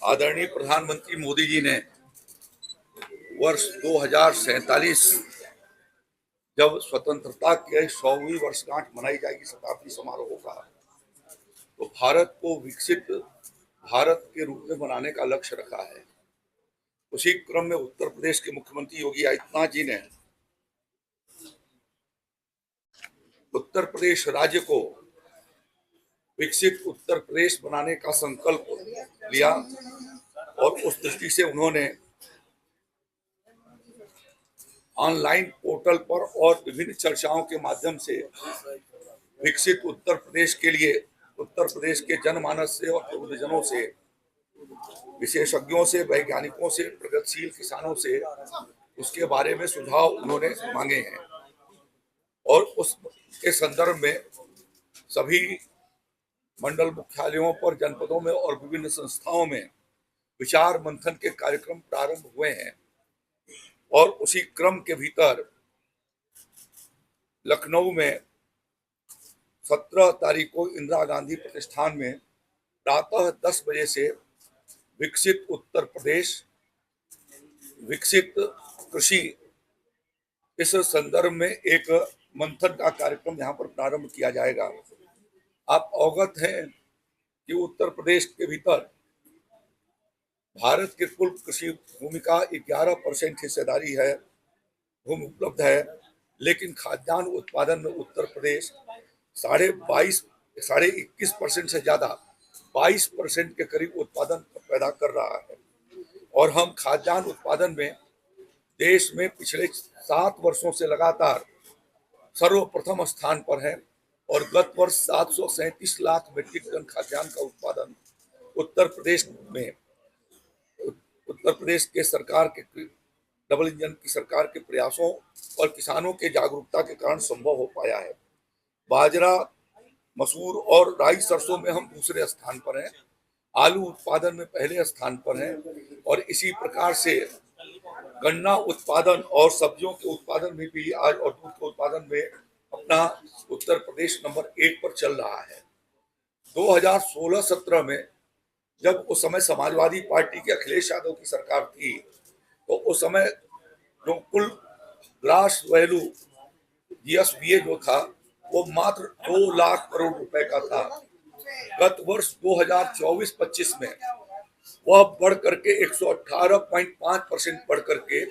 आदरणीय प्रधानमंत्री मोदी जी ने वर्ष 2047 जब स्वतंत्रता के 100वीं वर्षगांठ मनाई जाएगी, शताब्दी समारोह का, तो भारत को विकसित भारत के रूप में बनाने का लक्ष्य रखा है। उसी क्रम में उत्तर प्रदेश के मुख्यमंत्री योगी आदित्यनाथ जी ने उत्तर प्रदेश राज्य को विकसित उत्तर प्रदेश बनाने का संकल्प लिया और उस दृष्टि से उन्होंने ऑनलाइन पोर्टल पर और विभिन्न चर्चाओं के माध्यम से विकसित उत्तर प्रदेश के लिए उत्तर प्रदेश के जनमानस से और प्रबुद्धजनों से, विशेषज्ञों से, वैज्ञानिकों से, प्रगतिशील किसानों से उसके बारे में सुझाव उन्होंने मांगे हैं और उसके संदर्भ में सभी मंडल मुख्यालयों पर, जनपदों में और विभिन्न संस्थाओं में विचार मंथन के कार्यक्रम प्रारंभ हुए हैं। और उसी क्रम के भीतर लखनऊ में 17 तारीख को इंदिरा गांधी प्रतिष्ठान में प्रातः 10 बजे से विकसित उत्तर प्रदेश, विकसित कृषि, इस संदर्भ में एक मंथन का कार्यक्रम यहाँ पर प्रारंभ किया जाएगा। आप अवगत हैं कि उत्तर प्रदेश के भीतर भारत के कुल कृषि भूमि का 11% हिस्सेदारी है, भूमि उपलब्ध है, लेकिन खाद्यान्न उत्पादन में उत्तर प्रदेश 21% से ज्यादा 22% के करीब उत्पादन पैदा कर रहा है। और हम खाद्यान्न उत्पादन में देश में पिछले 7 वर्षों से लगातार सर्वप्रथम स्थान पर है और गत वर्ष 737 लाख मीट्रिक टन खाद्यान्न का उत्पादन उत्तर प्रदेश के सरकार के डबल इंजन की सरकार के प्रयासों और किसानों के जागरूकता के कारण संभव हो पाया है। बाजरा, मसूर और राई, सरसों में हम दूसरे स्थान पर हैं, आलू उत्पादन में पहले स्थान पर हैं और इसी प्रकार से गन्ना उत्पादन और सब्जियों के उत्पादन में भी आज और दूध के उत्पादन में अपना उत्तर प्रदेश नंबर 1 पर चल रहा है। 2016-17 में जब उस समय समाजवादी पार्टी के अखिलेश यादव की सरकार थी, तो उस समय जो कुल ग्रास वैल्यू GSVA जो था वो मात्र 2 लाख करोड़ रुपए का था। गत वर्ष 2024-25 में वह बढ़ करके 118.5% बढ़ करके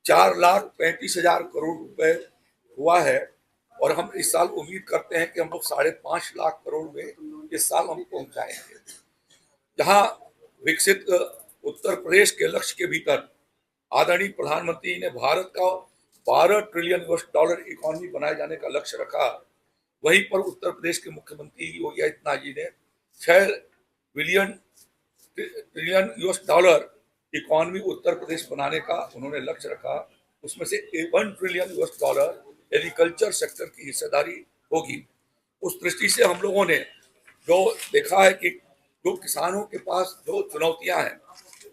4,35,000 करोड़ रुपए हुआ है और हम इस साल उम्मीद करते हैं कि हम लोग 5.5 लाख करोड़ में इस साल हम पहुंच जाएंगे। जहां विकसित उत्तर प्रदेश के लक्ष्य के भीतर आदरणीय प्रधानमंत्री ने भारत का $12 ट्रिलियन इकोनॉमी बनाए जाने का लक्ष्य रखा, वहीं पर उत्तर प्रदेश के मुख्यमंत्री योगी आदित्यनाथ जी ने 6 ट्रिलियन इकोनॉमी उत्तर प्रदेश बनाने का उन्होंने लक्ष्य रखा। उसमें से $1 ट्रिलियन एग्रीकल्चर सेक्टर की हिस्सेदारी होगी। उस दृष्टि से हम लोगों ने जो देखा है कि जो किसानों के पास जो चुनौतियां हैं,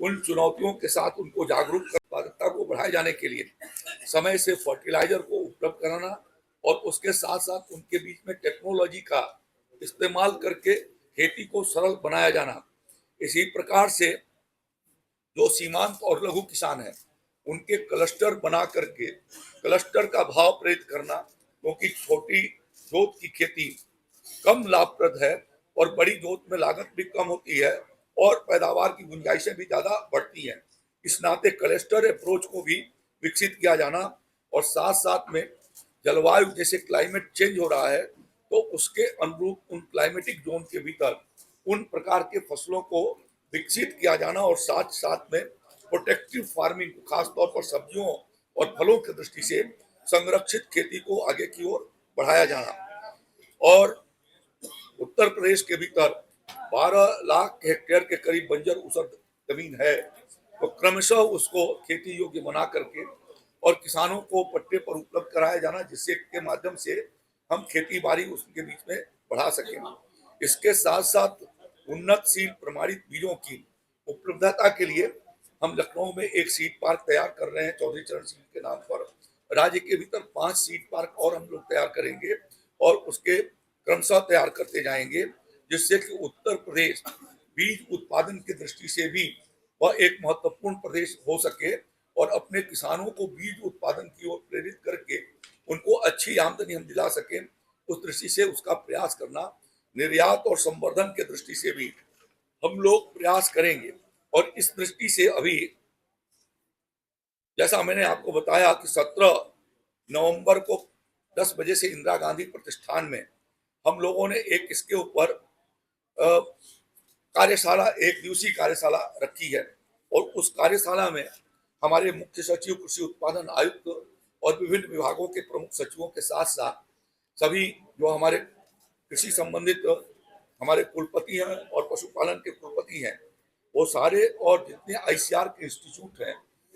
उन चुनौतियों के साथ उनको जागरूक कर उत्पादकता को बढ़ाए जाने के लिए समय से फर्टिलाइजर को उपलब्ध कराना और उसके साथ साथ उनके बीच में टेक्नोलॉजी का इस्तेमाल करके खेती को सरल बनाया जाना। इसी प्रकार से जो सीमांत और लघु किसान हैं, उनके क्लस्टर बना करके क्लस्टर का भाव प्रेरित करना, क्योंकि छोटी जोत की खेती कम लाभप्रद है और बड़ी जोत में लागत भी कम होती है और पैदावार की गुंजाइशें भी ज्यादा बढ़ती हैं। इस नाते क्लस्टर अप्रोच को भी विकसित किया जाना और साथ साथ में जलवायु जैसे क्लाइमेट चेंज हो रहा है, तो उसके अनुरूप उन क्लाइमेटिक जोन के भीतर उन प्रकार के फसलों को विकसित किया जाना और साथ साथ में प्रोटेक्टिव फार्मिंग को, खासतौर पर सब्जियों और फलों की दृष्टि से संरक्षित खेती को आगे की ओर बढ़ाया जाना। और उत्तर प्रदेश के भीतर 12 लाख हेक्टेयर के करीब बंजर ऊसर जमीन है, तो क्रमशः उसको खेती योग्य बना करके और किसानों को पट्टे पर उपलब्ध कराया जाना, जिससे के माध्यम से हम खेती बाड़ी उसके बीच में बढ़ा सकें। इसके साथ साथ उन्नत सीड प्रमाणित बीजों की उपलब्धता के लिए हम लखनऊ में एक सीड पार्क तैयार कर रहे हैं, चौधरी चरण सिंह के नाम पर। राज्य के भीतर 5 सीड पार्क और हम लोग तैयार करेंगे और उसके क्रमशः तैयार करते जाएंगे, जिससे कि उत्तर प्रदेश बीज उत्पादन की दृष्टि से भी वह एक महत्वपूर्ण प्रदेश हो सके और अपने किसानों को बीज उत्पादन की ओर प्रेरित करके उनको अच्छी आमदनी हम दिला सकें। उस दृष्टि से उसका प्रयास करना, निर्यात और संवर्धन के दृष्टि से भी हम लोग प्रयास करेंगे। और इस दृष्टि से अभी जैसा मैंने आपको बताया कि 17 नवंबर को 10 बजे से इंदिरा गांधी प्रतिष्ठान में हम लोगों ने एक इसके ऊपर कार्यशाला, एक दिवसीय कार्यशाला रखी है। और उस कार्यशाला में हमारे मुख्य सचिव, कृषि उत्पादन आयुक्त और विभिन्न विभागों के प्रमुख सचिवों के साथ साथ सभी जो हमारे कृषि संबंधित हमारे कुलपति हैं और पशुपालन के कुलपति हैं, वो सारे, और जितने आईसीआर के इंस्टीट्यूट हैं,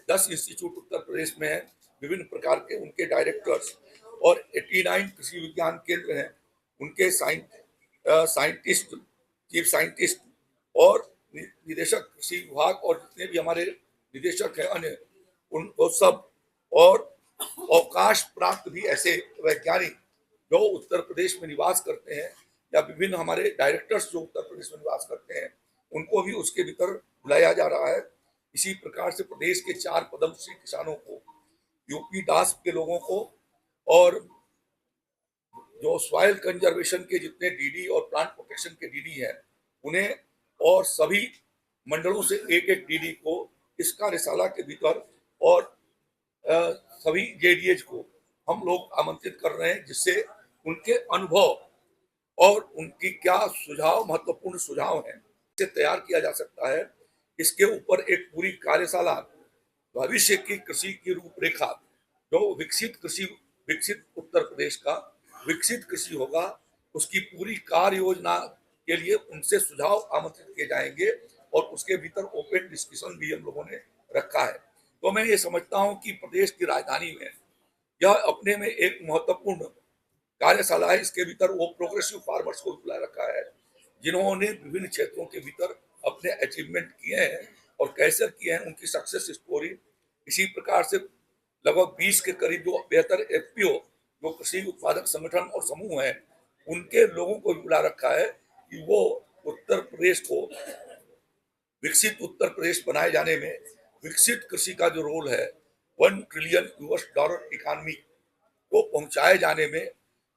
10 इंस्टीट्यूट उत्तर प्रदेश में हैं, विभिन्न प्रकार के उनके डायरेक्टर्स और 89 कृषि विज्ञान केंद्र हैं, उनके साइंटिस्ट, चीफ साइंटिस्ट और निदेशक कृषि विभाग और जितने भी हमारे निदेशक हैं अन्य, उनको सब, और अवकाश प्राप्त भी ऐसे वैज्ञानिक जो उत्तर प्रदेश में निवास करते हैं या विभिन्न हमारे डायरेक्टर्स जो उत्तर प्रदेश में निवास करते हैं, उनको भी उसके भीतर बुलाया जा रहा है। इसी प्रकार से प्रदेश के 4 पद्मश्री किसानों को, यूपी दास के लोगों को, और जो सॉइल कंजर्वेशन के जितने डीडी और प्लांट प्रोटेक्शन के डीडी हैं उन्हें, और सभी मंडलों से एक एक डीडी को इस कार्यशाला के भीतर, और सभी जेडीएच को हम लोग आमंत्रित कर रहे हैं, जिससे उनके अनुभव और उनकी क्या सुझाव, महत्वपूर्ण सुझाव हैं, इसे तैयार किया जा सकता है। इसके ऊपर एक पूरी कार्यशाला, भविष्य की कृषि की रूपरेखा, जो विकसित उत्तर प्रदेश का विकसित कृषि होगा, उसकी पूरी कार्य योजना के लिए उनसे सुझाव आमंत्रित किए जाएंगे और उसके भीतर ओपन डिस्कशन भी हम लोगों ने रखा है। तो मैं ये समझता हूं कि प्रदेश की राजधानी में यह अपने में एक महत्वपूर्ण कार्यशाला है। इसके भीतर वो प्रोग्रेसिव फार्मर्स को बुला रखा है, जिन्होंने विभिन्न क्षेत्रों के भीतर अपने अचीवमेंट किए हैं और कैसे किए हैं, उनकी सक्सेस स्टोरी। इसी प्रकार से लगभग 20 के करीब जो बेहतर एफपीओ, जो कृषि उत्पादक संगठन और समूह हैं, उनके लोगों को भी बुला रखा है कि वो उत्तर प्रदेश को विकसित उत्तर प्रदेश बनाए जाने में, विकसित कृषि का जो रोल है, $1 ट्रिलियन इकोनॉमी को पहुंचाए जाने में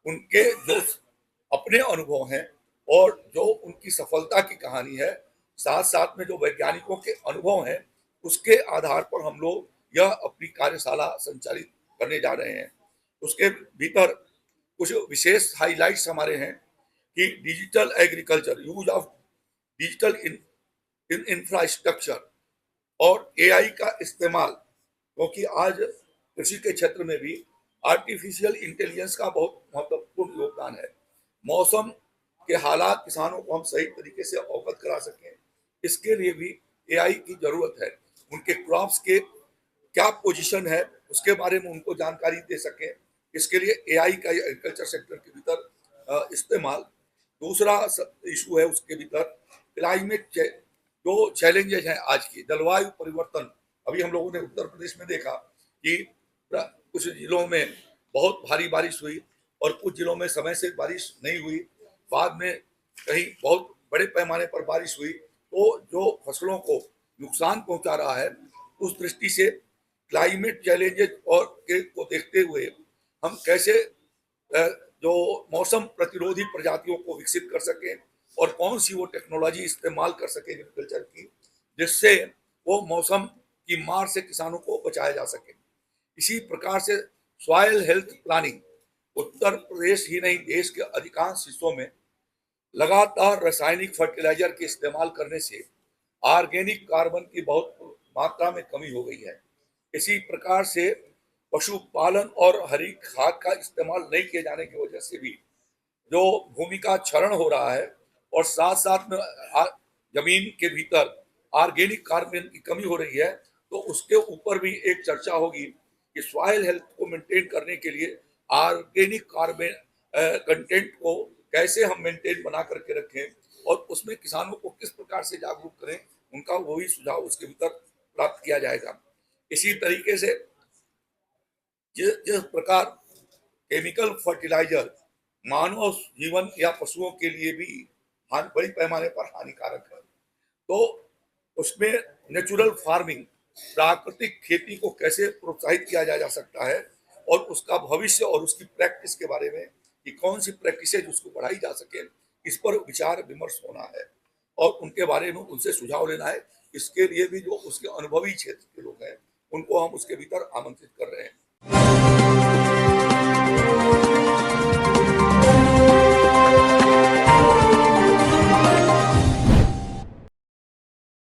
उनके जो अपने अनुभव हैं और जो उनकी सफलता की कहानी है, साथ साथ में जो वैज्ञानिकों के अनुभव हैं, उसके आधार पर हम लोग यह अपनी कार्यशाला संचालित करने जा रहे हैं। उसके भीतर कुछ विशेष हाइलाइट्स हमारे हैं कि digital agriculture, use of digital in infrastructure और एआई का इस्तेमाल, क्योंकि आज कृषि के क्षेत्र में भी आर्टिफिशियल इंटेलिजेंस का बहुत महत्वपूर्ण योगदान है। मौसम के हालात किसानों को हम सही तरीके से अवगत करा सकें, इसके लिए भी एआई की जरूरत है। उनके क्रॉप्स के क्या पोजीशन है उसके बारे में उनको जानकारी दे सकें, इसके लिए एआई का एग्रीकल्चर सेक्टर के भीतर इस्तेमाल। दूसरा इशू है उसके भीतर क्लाइमेट, जो चैलेंजेस हैं आज की, जलवायु परिवर्तन। अभी हम लोगों ने उत्तर प्रदेश में देखा कि कुछ जिलों में बहुत भारी बारिश हुई और कुछ जिलों में समय से बारिश नहीं हुई, बाद में कहीं बहुत बड़े पैमाने पर बारिश हुई, तो जो फसलों को नुकसान पहुंचा रहा है, उस दृष्टि से क्लाइमेट चैलेंजेस और के को देखते हुए हम कैसे जो मौसम प्रतिरोधी प्रजातियों को विकसित कर सकें और कौन सी वो टेक्नोलॉजी इस्तेमाल कर सके एग्रीकल्चर की, जिससे वो मौसम की मार से किसानों को बचाया जा सके। इसी प्रकार से soil health planning, Uttar Pradesh ही नहीं देश के अधिकांश हिस्सों में लगातार रासायनिक फर्टिलाइजर के इस्तेमाल करने से ऑर्गेनिक कार्बन की बहुत मात्रा में कमी हो गई है। इसी प्रकार से पशुपालन और हरी खाद का इस्तेमाल नहीं किए जाने की वजह से भी जो भूमि का क्षरण हो रहा है और साथ साथ में जमीन के भीतर ऑर्गेनिक कार्बन की कमी हो रही है, तो उसके ऊपर भी एक चर्चा होगी कि सॉइल हेल्थ को मेंटेन करने के लिए ऑर्गेनिक कार्बन कंटेंट को कैसे हम मेंटेन बना करके रखें और उसमें किसानों को किस प्रकार से जागरूक करें, उनका वही सुझाव उसके भीतर प्राप्त किया जाएगा। इसी तरीके से जिस प्रकार केमिकल फर्टिलाइजर मानव जीवन या पशुओं के लिए भी बड़ी पैमाने पर हानिकारक है। तो उसमें नेचुरल फार्मिंग, प्राकृतिक खेती को कैसे प्रोत्साहित किया जा सकता है और उसका भविष्य और उसकी प्रैक्टिस के बारे में कि कौन सी प्रैक्टिसेज उसको बढ़ाई जा सके, इस पर विचार विमर्श होना है और उनके बारे में उनसे सुझाव लेना है। इसके लिए भी जो उसके अनुभवी क्षेत्र के लोग हैं उनको हम उसके भीतर आमंत्रित कर रहे हैं।